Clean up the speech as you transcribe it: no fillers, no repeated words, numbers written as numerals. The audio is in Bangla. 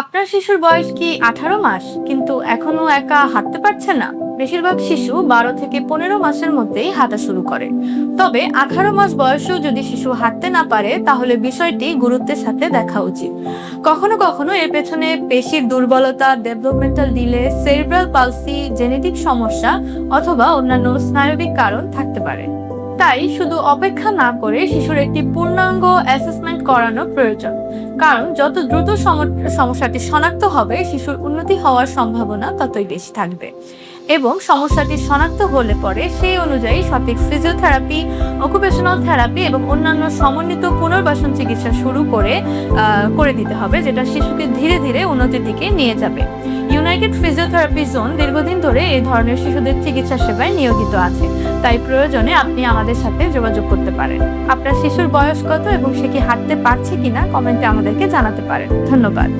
আপনার শিশুর বয়স কি 18 মাস কিন্তু এখনো একা হাঁটতে পারছে না? বেশিরভাগ শিশু 12 থেকে 15 মাসের মধ্যেই হাঁটা শুরু করে। তবে 18 মাস বয়সেও যদি শিশু হাঁটতে না পারে, তাহলে বিষয়টি গুরুত্বের সাথে দেখা উচিত। কখনো কখনো এর পেছনে পেশির দুর্বলতা, developmental delay, cerebral palsy, genetic সমস্যা অথবা অন্যান্য স্নায়বিক কারণ থাকতে পারে। তাই শুধু অপেক্ষা না করে শিশুর একটি পূর্ণাঙ্গ অ্যাসেসমেন্ট করানো প্রয়োজন। কারণ যত দ্রুত সমস্যাটি শনাক্ত হবে, শিশুর উন্নতি হওয়ার সম্ভাবনা ততই বেশি থাকবে। এবং সমস্যাটি শনাক্ত হলে পরে সেই অনুযায়ী সঠিক ফিজিওথেরাপি, অকুপেশনাল থেরাপি এবং অন্যান্য সমন্বিত পুনর্বাসন চিকিৎসা শুরু করে দিতে হবে, যেটা শিশুকে ধীরে ধীরে উন্নতির দিকে নিয়ে যাবে। ইউনাইটেড ফিজিওথেরাপি জোন দীর্ঘদিন ধরে এই ধরনের শিশুদের চিকিৎসা সেবায় নিয়োজিত আছে। তাই প্রয়োজনে আপনি আমাদের সাথে যোগাযোগ করতে পারেন। আপনার শিশুর বয়স কত এবং সে কি হাঁটতে পারছে কিনা কমেন্টে আমাদেরকে জানাতে পারেন। ধন্যবাদ।